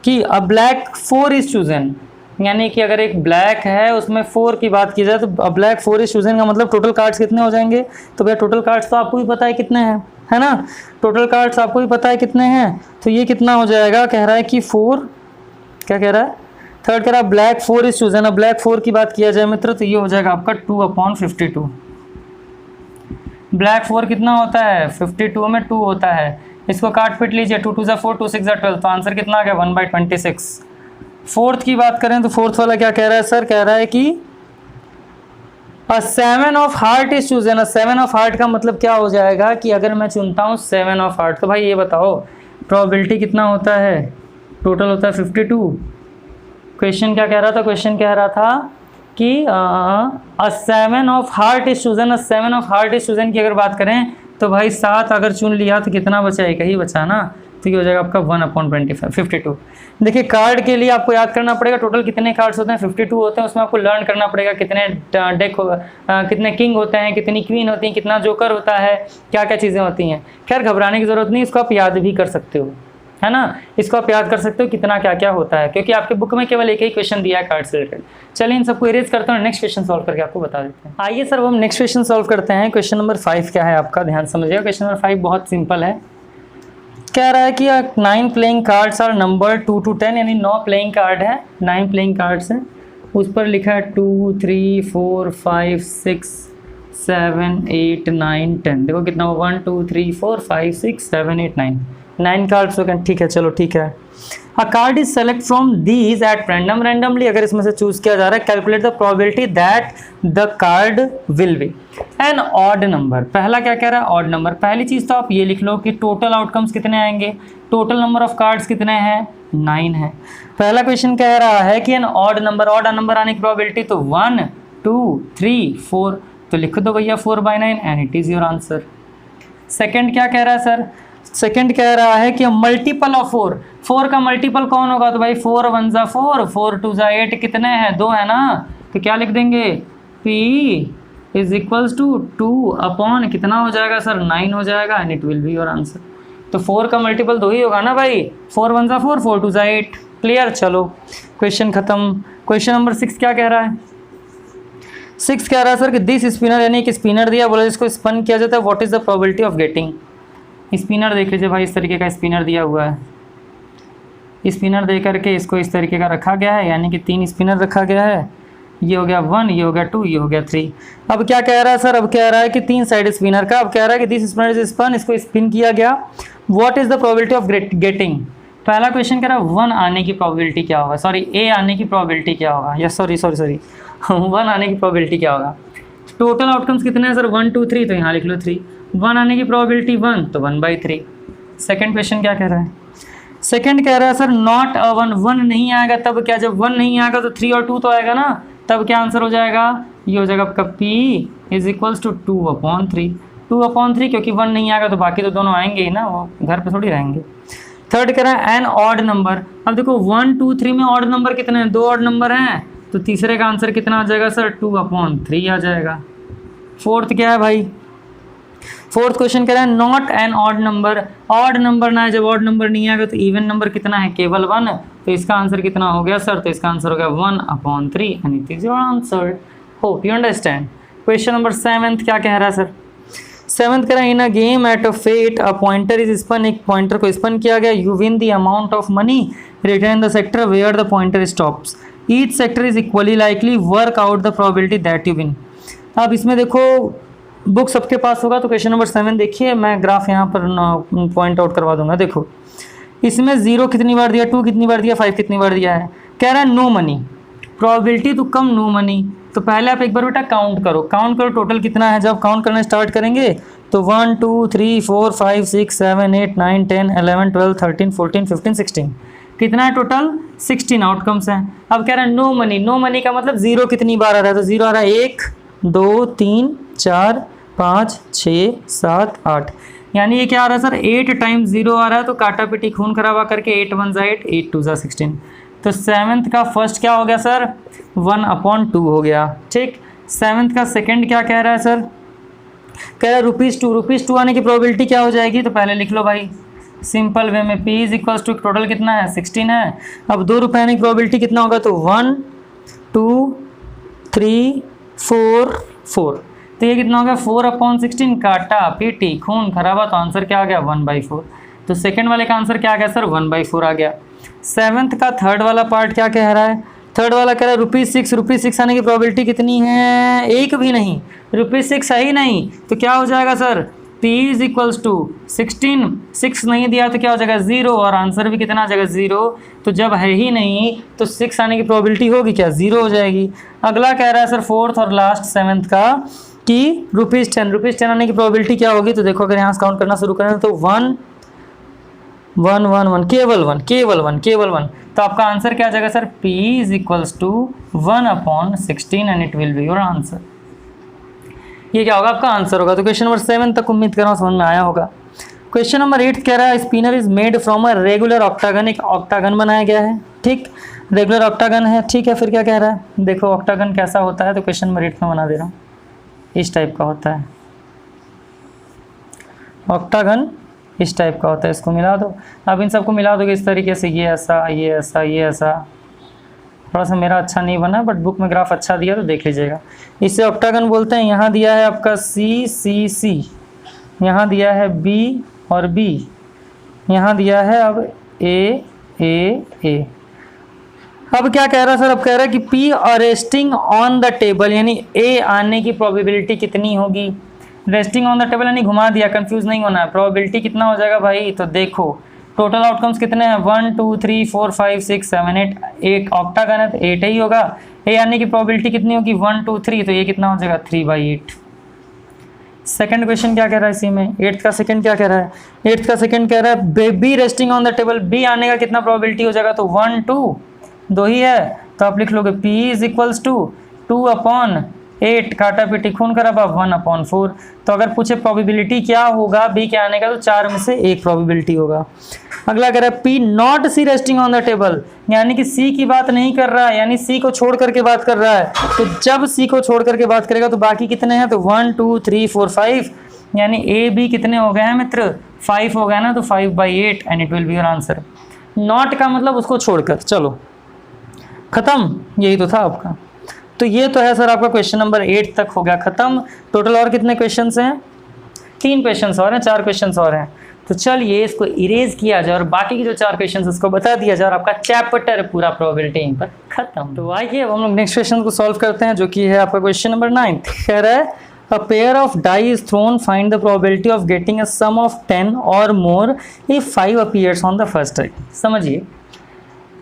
कि अ ब्लैक 4 इज चूजन, यानी कि अगर एक ब्लैक है उसमें 4 की बात की जाए तो अ ब्लैक 4 इज चूजन का मतलब टोटल कार्ड्स कितने हो जाएंगे, तो भैया टोटल कार्ड्स तो आपको भी पता है कितने हैं, है ना, टोटल कार्ड्स आपको भी पता है कितने हैं, तो ये कितना हो जाएगा, कह रहा है कि 4, क्या कह रहा है, थर्ड कह रहा है ब्लैक 4 इज चूजन। अब ब्लैक 4 की बात किया जाए मित्र तो ये हो जाएगा आपका 2/52। ब्लैक 4 कितना होता है 52 में 2 होता है, इसको काट पीट लीजिए, 2 2 ज़ा 4, 2 6 ज़ा 12, तो आंसर कितना आ गया 1/26। फोर्थ की बात करें तो फोर्थ वाला क्या कह रहा है सर, कह रहा है कि अ 7 of heart is chosen. 7 of heart का मतलब क्या हो जाएगा कि अगर मैं चुनता हूँ 7 ऑफ हार्ट, तो भाई ये बताओ प्रोबेबिलिटी कितना होता है, टोटल होता है 52। क्वेश्चन क्या कह रहा था, क्वेश्चन कह रहा था कि अ 7 of heart is chosen. A 7 of heart is chosen की अगर बात करें तो भाई 7 अगर चुन लिया तो कितना बचा, एक ही बचा ना, तो ये हो जाएगा आपका 1/52। देखिए कार्ड के लिए आपको याद करना पड़ेगा टोटल कितने कार्ड्स होते हैं, 52 होते हैं, उसमें आपको लर्न करना पड़ेगा कितने डेक कितने किंग होते हैं, कितनी क्वीन होती हैं, कितना जोकर होता है, क्या क्या चीज़ें होती हैं। खैर घबराने की ज़रूरत नहीं, इसको आप याद भी कर सकते हो, है ना, इसको आप याद कर सकते हो कितना क्या क्या होता है, क्योंकि आपके बुक में केवल एक ही क्वेश्चन दिया है कार्ड से रिलेटेड। चलिए इन सबको इरेज करते हैं, नेक्स्ट क्वेश्चन सॉल्व करके आपको बता देते हैं। आइए सर वो हम नेक्स्ट क्वेश्चन सॉल्व करते हैं। क्वेश्चन नंबर 5 क्या है आपका, ध्यान समझिएगा। क्वेश्चन नंबर 5 बहुत सिंपल है, कह रहा है कि 9 playing cards are number 2 to 10, यानी 9 प्लेइंग कार्ड है, 9 प्लेइंग कार्ड्स हैं, उस पर लिखा है 2 3 4 5 6 7 8 9 10। देखो कितना हो 1 2 3 4 5 6 7 8 9 कार्ड्स हो गए, ठीक है, चलो ठीक है। A card is select from these at random, randomly अगर इसमें से चूज किया जा रहा है, calculate the probability that the card will be an odd number. पहला क्या कह रहा है, ऑड नंबर। पहली चीज तो आप ये लिख लो कि टोटल आउटकम्स कितने आएंगे, टोटल नंबर ऑफ कार्ड्स कितने हैं 9 है। पहला क्वेश्चन कह रहा है कि an odd number, odd number आने की प्रोबेबिलिटी तो 1 2 3 4, तो लिख दो भैया 4/9 and it is your answer. Second क्या कह रहा है सर, सेकंड कह रहा है कि मल्टीपल ऑफ 4, 4 का मल्टीपल कौन होगा, तो भाई 4 1 ज़ा 4, 4 2 ज़ा 8, कितने हैं 2 है ना, तो क्या लिख देंगे P is equals to 2 upon कितना हो जाएगा सर 9 हो जाएगा and it will be your answer. तो 4 का मल्टीपल 2 ही होगा ना भाई, 4 1 ज़ा 4, 4 2 ज़ा 8, क्लियर। चलो क्वेश्चन खत्म। क्वेश्चन नंबर 6 क्या कह रहा है, 6 कह रहा है सर कि दिस स्पिनर, यानी कि स्पिनर दिया, बोला जिसको स्पन किया जाता है, what is the probability of getting. Spinner देख लीजिए भाई, इस तरीके का स्पिनर दिया हुआ है, स्पिनर दे करके इसको इस तरीके का रखा गया है, यानी कि 3 स्पिनर रखा गया है, ये हो गया 1, ये हो गया 2, ये हो गया 3। अब क्या कह रहा है सर, अब कह रहा है कि 3 साइड स्पिनर का, अब कह रहा है कि दिस स्पिनर इज स्पन, इसको स्पिन किया गया, what is the probability of getting. पहला क्वेश्चन कह रहा है 1 आने की प्रोबेबिलिटी क्या होगा, सॉरी ए आने की प्रोबेबिलिटी क्या होगा, या सॉरी 1 आने की प्रोबेबिलिटी क्या होगा। टोटल आउटकम्स कितने हैं सर 1 2 3, तो यहाँ लिख लो 3, 1 आने की प्रोबेबिलिटी 1, तो 1/3। सेकंड क्वेश्चन क्या कह रहा है, सेकंड कह रहा है सर नॉट अ 1, 1 नहीं आएगा तब क्या, जब 1 नहीं आएगा तो 3 और 2 तो आएगा ना, तब क्या आंसर हो जाएगा, ये हो जाएगा आपका P इज इक्वल्स टू 2/3, 2/3, क्योंकि 1 नहीं आएगा तो बाकी तो दोनों आएंगे ही ना, वो घर पे थोड़ी रहेंगे। थर्ड कह रहा है एन ऑड नंबर। अब देखो 1 2 3 में ऑड नंबर कितने हैं, 2 ऑड नंबर हैं, तो तीसरे का आंसर कितना आ जाएगा सर 2/3 आ जाएगा। फोर्थ क्या है भाई, फोर्थ क्वेश्चन कह रहा है not an odd number, odd number ना है, जब ऑड नंबर नहीं आएगा तो इवन नंबर कितना है, केवल 1, तो इसका आंसर कितना हो गया सर, तो इसका आंसर हो गया 1/3 and it is your answer. Hope you understand. Question number 7 क्या कह रहा है सर, 7th कह रहा है in a game at a fete a pointer is spun, एक पॉइंटर को स्पन किया गया, you win the amount of money return in the sector where the pointer stops, each sector is equally likely, work out the probability that you win. अब इसमें देखो book सबके पास होगा, तो क्वेश्चन नंबर 7 देखिए, मैं ग्राफ यहाँ पर पॉइंट आउट करवा दूंगा। देखो इसमें 0 कितनी बार दिया, 2 कितनी बार दिया, 5 कितनी बार दिया है, कह रहा है नो मनी, प्रोबेबिलिटी तो कम नो मनी, तो पहले आप एक बार बेटा काउंट करो, काउंट करो टोटल कितना है। जब काउंट करना स्टार्ट करेंगे तो 1 2 3 4 5 6 7 8 9 10 11 12 13 14 15 16, कितना है टोटल 16 आउटकम्स हैं। अब कह रहा है नो मनी, नो मनी का मतलब जीरो कितनी बार आ रहा है, तो जीरो आ रहा है 1 2 3 4 5 6 7 8, यानी ये क्या आ रहा है सर 8 टाइम्स जीरो आ रहा है, तो काटा पिटी खून खराबा करके 8 1 8 8 2 16। तो सेवन्थ का फर्स्ट क्या हो गया सर 1/2 हो गया। ठीक, सेवन्थ का सेकंड क्या कह रहा है सर, कह रहा है ₹2 आने की प्रोबेबिलिटी क्या हो जाएगी, तो पहले लिख लो भाई सिंपल वे में, P is equals to total कितना है 16 है। अब ₹2 आने की प्रोबेबिलिटी कितना होगा, तो 1 2 3 4 4, तो ये कितना हो गया 4/16, काटा पीटी खून खराबा, तो आंसर क्या आ गया 1/4। तो सेकंड वाले का आंसर क्या आ गया सर 1/4 आ गया। सेवन्थ का थर्ड वाला पार्ट क्या कह रहा है, थर्ड वाला कह रहा है ₹6 आने की प्रोबेबिलिटी कितनी है, एक भी नहीं, ₹6 है ही नहीं, तो क्या हो जाएगा sir P is equals to 16, 6 नहीं दिया तो क्या हो जाएगा 0, और आंसर भी कितना आ जाएगा 0, तो जब है ही नहीं तो 6 आने की प्रोबेबिलिटी होगी क्या 0 हो जाएगी। अगला कह रहा है सर फोर्थ और लास्ट सेवन्थ का कि ₹10 आने की प्रोबेबिलिटी क्या होगी, तो देखो अगर यहाँ से काउंट करना शुरू करें तो 1 1 1 1 केवल 1, तो आपका आंसर क्या आ जाएगा sir P is equals to 1/16 and it will be your answer. ये क्या होगा आपका आंसर होगा। तो क्वेश्चन नंबर 7 तक उम्मीद कर रहा हूँ समझ में आया होगा। क्वेश्चन नंबर 8 कह रहा है spinner is made from a regular octagon, एक ऑक्टागन बनाया गया है। ठीक, रेगुलर ऑक्टागन है। ठीक है, फिर क्या कह रहा है, देखो ऑक्टागन कैसा होता है, तो क्वेश्चन नंबर 8 में बना दे रहा हूँ, इस टाइप का होता है ऑक्टागन, इस टाइप का होता है। इसको मिला दो, अब इन सबको मिला दोगे इस तरीके से, ये ऐसा ये ऐसा ये ऐसा, थोड़ा सा मेरा अच्छा नहीं बना बट बुक में ग्राफ अच्छा दिया तो देख लीजिएगा। इसे ऑक्टागन बोलते हैं। यहाँ दिया है आपका C, यहाँ दिया है B और B, यहाँ दिया है अब A। अब क्या कह रहा है सर, अब कह रहा है कि P resting on the table, यानी A आने की प्रोबेबिलिटी कितनी होगी। रेस्टिंग ऑन द टेबल यानी घुमा दिया, कंफ्यूज नहीं होना है। प्रोबेबिलिटी कितना हो जाएगा भाई, तो देखो टोटल आउटकम्स कितने हैं 1 2 3 4 5 6 7 8, एक ऑक्टागन है तो 8 ही होगा। ए आने की प्रोबेबिलिटी कितनी होगी 1 2 3, तो ये कितना हो जाएगा 3/8। सेकंड क्वेश्चन क्या कह रहा है इसी में, 8th का सेकंड क्या कह रहा है, 8th का सेकंड कह रहा है B resting on the table, B आने का कितना प्रोबेबिलिटी हो जाएगा, तो 1 2 2 ही है, तो आप लिख लोगे P इज इक्वल्स टू 2/8, काटा पिटी खून खराबा 1/4। तो अगर पूछे प्रोबेबिलिटी क्या होगा बी के आने का, तो 4 में से 1 प्रोबेबिलिटी होगा। अगला कह रहा है P not C resting on the table, यानी कि C की बात नहीं कर रहा है, यानी C को छोड़ करके बात कर रहा है। तो जब C को छोड़ करके बात करेगा तो बाकी कितने हैं, तो 1 2 3 4 5, यानी A B कितने हो गए हैं मित्र 5 हो गया ना, तो 5/8 and it will be your answer. Not का मतलब उसको छोड़कर, चलो खत्म, यही तो था आपका। तो ये तो है सर आपका क्वेश्चन नंबर 8 तक हो गया खत्म। टोटल और कितने क्वेश्चंस हैं, 3 क्वेश्चंस और हैं, 4 क्वेश्चंस और हैं। तो चलिए इसको इरेज किया जाए और बाकी के जो 4 क्वेश्चंस उसको बता दिया जाए और आपका चैप्टर पूरा प्रोबेबिलिटी यहीं पर खत्म। तो आइए अब हम लोग नेक्स्ट क्वेश्चन को सॉल्व करते हैं, जो कि है आपका क्वेश्चन नंबर 9। कह रहा है a pair of die is thrown, find the probability of getting a sum of 10 or more if 5 appears on the first die. समझिए,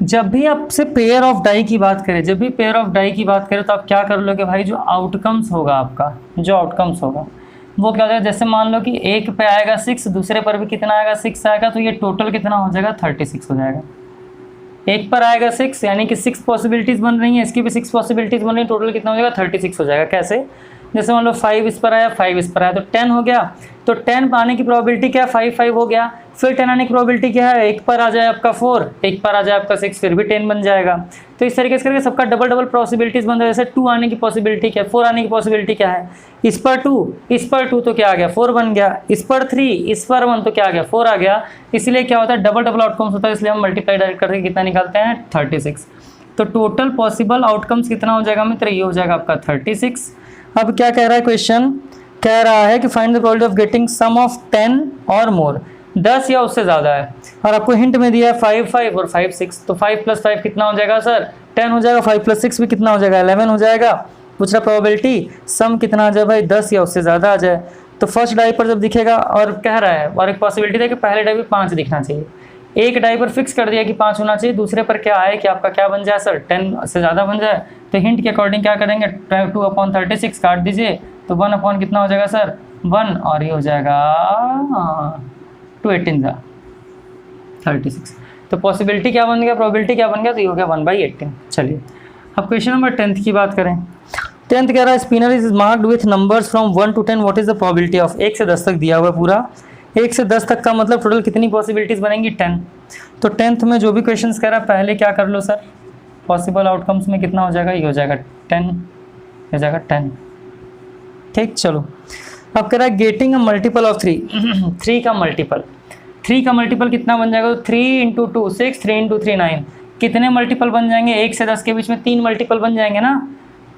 जब भी आपसे पेयर ऑफ डाई की बात करें, जब भी पेयर ऑफ डाई की बात करें तो आप क्या कर लोगे भाई, जो आउटकम्स होगा आपका, जो आउटकम्स होगा वो क्या हो जाएगा, जैसे मान लो कि एक पे आएगा 6, दूसरे पर भी कितना आएगा 6 आएगा, तो ये टोटल कितना हो जाएगा 36 हो जाएगा। एक पर आएगा 6 यानी कि 6 पॉसिबिलिटीज़ बन रही हैं, इसकी भी 6 पॉसिबिलिटीज़ बन रही हैं, टोटल कितना हो जाएगा 36 हो जाएगा। कैसे, जैसे मान लो 5 इस पर आया, 5 इस पर आया, तो 10 हो गया। तो 10 आने की प्रोबेबिलिटी क्या है, 5 हो गया। फिर 10 आने की प्रोबेबिलिटी क्या है, एक पर आ जाए आपका 4, एक पर आ जाए आपका 6, फिर भी 10 बन जाएगा। तो इस तरीके से करके सबका डबल पॉसिबिलिटीज़ बन रहा है। जैसे 2 आने की पॉसिबिलिटी क्या है, 4 आने की पॉसिबिलिटी क्या है, इस पर 2 तो क्या आ गया 4 बन गया, इस पर 3, इस पर 1 तो क्या आ गया 4 आ गया। इसलिए क्या होता है, डबल आउटकम्स होता है, इसलिए हम मल्टीप्लाई डायरेक्ट करके कितना निकालते हैं 36। तो टोटल पॉसिबल आउटकम्स कितना हो जाएगा मित्र, ये हो जाएगा आपका 36। अब क्या कह रहा है क्वेश्चन, कह रहा है कि find the probability of getting sum of 10 or मोर, 10 या उससे ज़्यादा है, और आपको हिंट में दिया है 5 5 और 5 6, तो 5 + 5 कितना हो जाएगा सर 10 हो जाएगा, 5 + 6 भी कितना हो जाएगा 11 हो जाएगा। पूछ रहा प्रोबेबिलिटी सम कितना आ जाए भाई, 10 या उससे ज़्यादा आ जाए। तो फर्स्ट डाई पर जब दिखेगा, और कह रहा है और एक पॉसिबिलिटी है कि पहले डाई पर 5 दिखना चाहिए, एक डाई पर फिक्स कर दिया कि 5 होना चाहिए, दूसरे पर क्या आए कि आपका क्या बन जाए सर 10 से ज़्यादा बन जाए। तो हिंट के अकॉर्डिंग क्या करेंगे, 2/36 काट दीजिए, तो 1 कितना हो जाएगा सर 1, और ये हो जाएगा 2 18 36। तो पॉसिबिलिटी क्या बन गया, प्रोबेबिलिटी क्या बन गया, तो ये हो गया 1/18। चलिए अब क्वेश्चन नंबर 10 की बात करें। 10 कह रहा है spinner is marked with numbers from 1 to 10, what is the probability of, 1 से 10 तक दिया हुआ है पूरा, 1 से 10 तक का मतलब टोटल कितनी पॉसिबिलिटीज बनेंगी, 10। तो 10th में जो भी क्वेश्चन कह रहा है पहले क्या कर लो सर, पॉसिबल आउटकम्स में कितना हो जाएगा, ये हो जाएगा 10, हो जाएगा 10। ठीक, चलो अब कह रहा है गेटिंग अ मल्टीपल ऑफ 3 3 का मल्टीपल, 3 का मल्टीपल कितना बन जाएगा, तो 3 × 2 6, 3 × 3 9, कितने मल्टीपल बन जाएंगे, 1 से 10 के बीच में 3 मल्टीपल बन जाएंगे ना।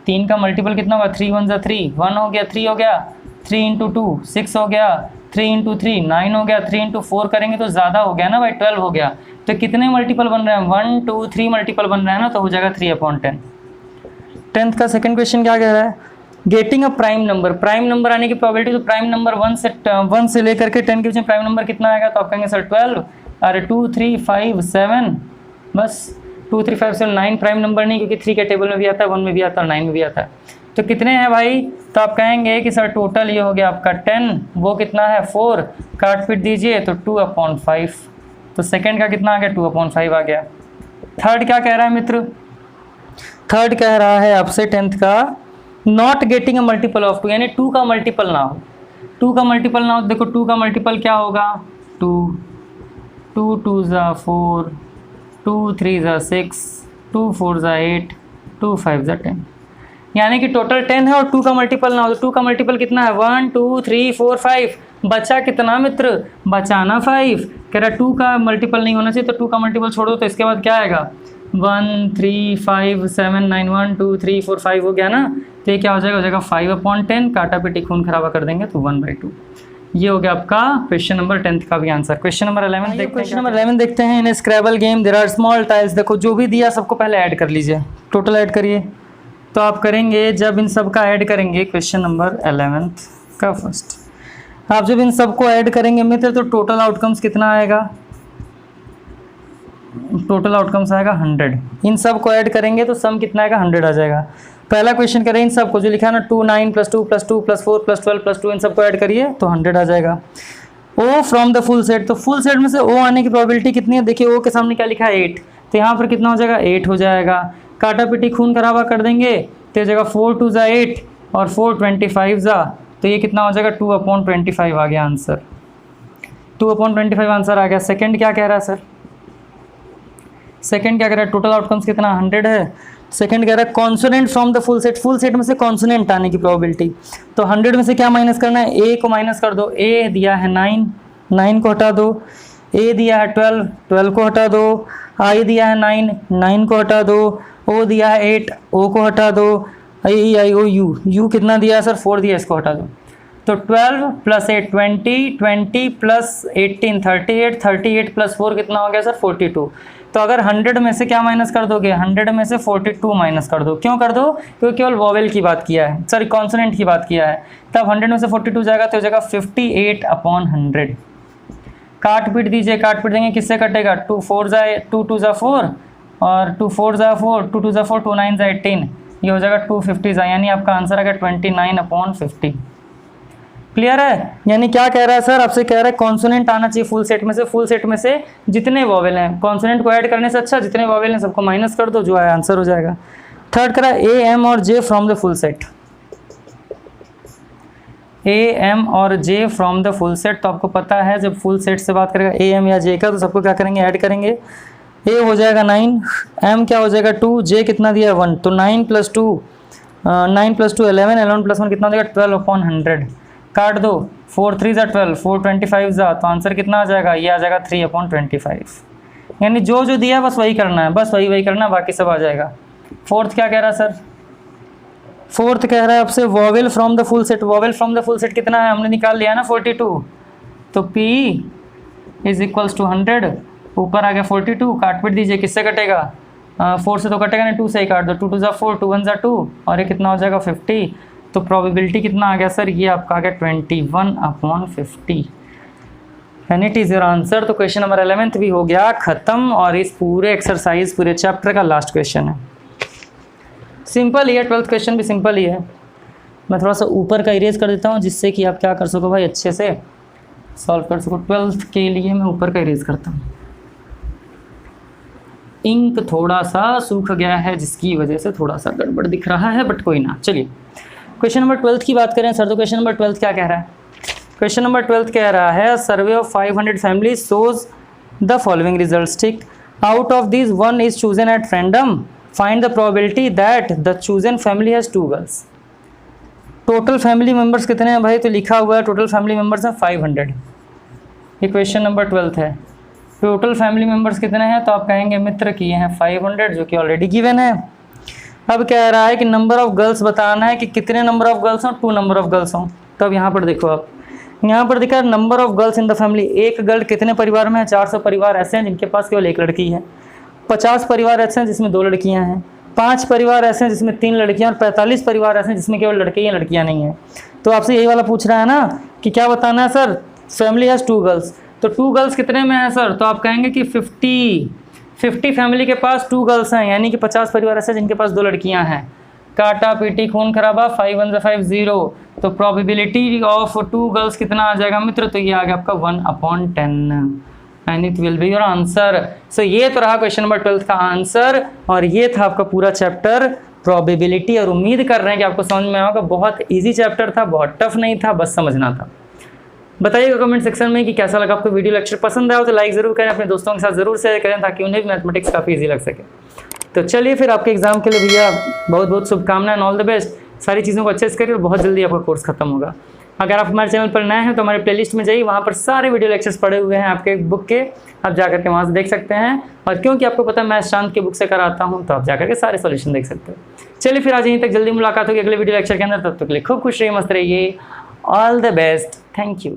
3 का मल्टीपल कितना होगा, 3 1 3, 1 हो गया, 3 हो गया, 3 × 2 6 हो गया, 3 × 3 9 हो गया, 3 × 4 करेंगे तो ज़्यादा हो गया ना भाई, 12 हो गया। तो कितने मल्टीपल बन रहे हैं, 1 2 3 मल्टीपल बन रहे हैं ना, तो हो जाएगा 3/10। 10th का सेकंड क्वेश्चन क्या कह रहा है, getting a prime number, prime number आने की प्रोबेबिलिटी, तो प्राइम नंबर 1 से लेकर के 10 के बीच में प्राइम नंबर कितना आएगा, तो आप कहेंगे सर 12, अरे 2 3 5 7, बस 2 3 5 7 9 प्राइम नंबर नहीं, क्योंकि 3 के टेबल में भी आता है, 1 में भी आता है और 9 में भी आता है। तो कितने हैं भाई, तो आप कहेंगे कि सर टोटल ये हो गया आपका 10, वो कितना है 4, काट पीट दीजिए तो 2/5, तो सेकंड का कितना आ गया, 2/5 आ गया। थर्ड क्या कह रहा है मित्र, थर्ड कह रहा है आपसे 10th का not getting a multiple of 2, यानी 2 का मल्टीपल ना हो, 2 का मल्टीपल ना हो। देखो 2 का मल्टीपल क्या होगा, 2 2 2 ज़ा 4, 2 3 ज़ा 6, 2 4 ज़ा 8, 2 5 ज़ा 10, यानी कि टोटल 10 है और 2 का मल्टीपल ना हो। तो 2 का मल्टीपल कितना है, 1 2 3 4 5, बचा कितना मित्र, बचाना 5। कह रहा 2 का मल्टीपल नहीं होना चाहिए, तो 2 का मल्टीपल छोड़ दो, तो इसके बाद क्या आएगा, 1 3 5 7 9 1 2 3 4 5 हो गया ना। तो ये क्या हो जाएगा, हो जाएगा 5/10, काटा पीटी खून खराबा कर देंगे तो 1/2। ये हो गया आपका क्वेश्चन नंबर 10th का भी आंसर। क्वेश्चन नंबर 11 देखते हैं। क्वेश्चन नंबर 11 देखते हैं। In Scrabble game there are small tiles, देखो जो भी दिया सबको पहले ऐड कर लीजिए, टोटल ऐड करिए। तो आप करेंगे जब इन सब का ऐड करेंगे, क्वेश्चन नंबर 11 का फर्स्ट, आप जब इन सबको ऐड करेंगे मित्र तो टोटल आउटकम्स कितना आएगा, टोटल आउटकम्स आएगा 100। इन सब को ऐड करेंगे तो सम कितना आएगा, 100 आ जाएगा। पहला क्वेश्चन करें इन सबको, जो लिखा है ना 2 9 + 2 + 2 + 4 + 12 + 2, इन सबको ऐड करिए तो 100 आ जाएगा। ओ फ्रॉम द फुल सेट, तो फुल सेट में से ओ आने की प्रोबेबिलिटी कितनी है, देखिए ओ के सामने क्या लिखा है 8, तो यहाँ पर कितना हो जाएगा 8 हो जाएगा। काटा पिटी खून खराबा कर देंगे तो जगह 4 2 ज़ा 8 और 4 25 ज़ा, तो ये कितना हो जाएगा 2/25 आ गया आंसर, 2/25 आंसर आ गया। सेकंड क्या कह रहा है सर, सेकंड क्या कह रहा है, टोटल आउटकम्स कितना 100 है। सेकंड कह रहा है consonant from the full set, full set में से कॉन्सोनेंट आने की प्रोबेबिलिटी, तो 100 में से क्या माइनस करना है, ए को माइनस कर दो। ए दिया है 9, 9 को हटा दो। ए दिया है 12, 12 को हटा दो। आई दिया है 9, 9 को हटा दो। ओ दिया है 8, ओ को हटा दो। आई आई ओ यू, यू कितना दिया है सर 4 दिया, इसको हटा दो। तो 12 + 8 20, 20 + 18 38, 38 + 4 कितना हो गया सर 42। तो अगर 100 में से क्या माइनस कर दोगे, 100 में से 42 माइनस कर दो। क्यों कर दो, क्योंकि केवल वॉवेल की बात किया है, सॉरी कॉन्सोनेंट की बात किया है। तब 100 में से 42 जाएगा तो हो जाएगा 58/100। काट पीट दीजिए, काट पीट देंगे किससे कटेगा, 2 4 ज़ा 2 2 ज़ा 4 और 2 4 ज़ा 4, 2 2 ज़ा 4, 2 9 ज़ा 18, ये हो जाएगा 250 ज़ा, यानी आपका आंसर आ गया 29/50। क्लियर है, यानी क्या कह रहा है सर, आपसे कह रहा है कॉन्सोनेंट आना चाहिए फुल सेट में से, फुल सेट में से जितने वॉवेल हैं, कॉन्सोनेंट को ऐड करने से अच्छा जितने वॉवेल हैं सबको माइनस कर दो, जो है आंसर हो जाएगा। थर्ड करा ए एम और J from the full set, A M और J from the full set. तो आपको पता है जब फुल सेट से बात करेगा ए एम या जे का, तो सबको क्या करेंगे ऐड करेंगे। ए हो जाएगा 9, एम क्या हो जाएगा 2, जे कितना दिया है 1, तो 9 + 2 11, 11 + 1 कितना हो जाएगा 12/100। काट दो, 4 3 ज़ा 12, 4 25 ज़ा, तो आंसर कितना आ जाएगा, ये आ जाएगा 3/25। यानी जो जो दिया बस वही करना है, बस वही करना है, बाकी सब आ जाएगा। फोर्थ क्या कह रहा है सर, फोर्थ कह रहा है आपसे vowel from the full set. Vowel from the full set कितना है, हमने निकाल लिया ना 42, तो P = 100, ऊपर आ गया 42, काट पीट दीजिए किससे कटेगा, 4 से तो कटेगा नहीं, 2 से ही काट दो, 2 2 ज़ा 4, 2 1 ज़ा 2 और ये कितना हो जाएगा 50। तो प्रोबेबिलिटी कितना आ गया सर, ये आपका आ गया 21/50, यानी इट इज़ योर आंसर। तो क्वेश्चन नंबर 11 भी हो गया ख़त्म, और इस पूरे एक्सरसाइज पूरे चैप्टर का लास्ट क्वेश्चन है। सिंपल ही है, 12th क्वेश्चन भी सिंपल ही है। मैं थोड़ा सा ऊपर का इरेज कर देता हूँ जिससे कि आप क्या कर सको भाई, अच्छे से सॉल्व कर सको। 12th के लिए मैं ऊपर का इरेज करता हूँ। इंक थोड़ा सा सूख गया है जिसकी वजह से थोड़ा सा गड़बड़ दिख रहा है, बट कोई ना। चलिए क्वेश्चन नंबर 12 की बात करें सर, तो क्वेश्चन नंबर 12 क्या कह रहा है? क्वेश्चन नंबर 12 कह रहा है survey of 500 family shows the following results, ठीक। Out of this one is chosen at random, find the probability that the chosen family has 2 girls. Total family members कितने हैं भाई? तो लिखा हुआ है टोटल फैमिली मेंबर्स हैं 500। ये क्वेश्चन नंबर 12 है। टोटल फैमिली मेंबर्स कितने हैं? तो आप कहेंगे मित्र की हैं 500, जो कि ऑलरेडी गिवन है। अब कह रहा है कि नंबर ऑफ गर्ल्स बताना है कि कितने नंबर ऑफ गर्ल्स हों, 2 नंबर ऑफ गर्ल्स हों। तो अब यहाँ पर देखो, आप यहाँ पर दिखा number of girls in the family. एक गर्ल कितने परिवार में है? 400 परिवार ऐसे हैं जिनके पास केवल 1 लड़की है। 50 परिवार ऐसे हैं जिसमें 2 लड़कियां हैं। 5 परिवार ऐसे हैं जिसमें 3 लड़कियां, और 45 परिवार ऐसे हैं जिसमें केवल लड़के या लड़कियां नहीं हैं। तो आपसे यही वाला पूछ रहा है ना कि क्या बताना है सर? फैमिली हैज़ 2 गर्ल्स, तो 2 गर्ल्स कितने में है सर? तो आप कहेंगे कि 50 फैमिली के पास 2 गर्ल्स हैं, यानी कि 50 परिवार ऐसे जिनके पास 2 लड़कियां हैं। काटा पीटी खून खराबा, 5 1 5 0। तो प्रोबेबिलिटी ऑफ 2 गर्ल्स कितना आ जाएगा मित्र? तो ये आ गया आपका 1/10, and it will be your answer. So ये तो रहा क्वेश्चन नंबर 12 का आंसर, और ये था आपका पूरा चैप्टर प्रोबेबिलिटी। और उम्मीद कर रहे हैं कि आपको समझ में आएगा। बहुत इजी चैप्टर था, बहुत टफ नहीं था, बस समझना था। बताइएगा कमेंट सेक्शन में कि कैसा लगा आपको वीडियो। लेक्चर पसंद आया हो तो लाइक ज़रूर करें, अपने दोस्तों के साथ ज़रूर शेयर करें, ताकि उन्हें भी मैथमेटिक्स काफ़ी ईजी लग सके। तो चलिए फिर आपके एग्जाम के लिए भैया बहुत बहुत शुभकामनाएं, ऑल द बेस्ट। सारी चीज़ों को अच्छे से करिए और बहुत जल्दी आपका कोर्स खत्म होगा। अगर आप हमारे चैनल पर नए हैं तो हमारे प्लेलिस्ट में जाइए, वहाँ पर सारे वीडियो लेक्चर्स पड़े हुए हैं आपके बुक के, आप जाकर के वहाँ से देख सकते हैं। और क्योंकि आपको पता है मैं S.chand की बुक से कराता हूँ, तो आप जाकर के सारे सॉल्यूशन देख सकते हो। चलिए फिर आज यहीं तक, जल्दी मुलाकात होगी अगले वीडियो लेक्चर के अंदर। तब तक के लिए खूब खुश रहिए, मस्त रहिए, all the best, thank you.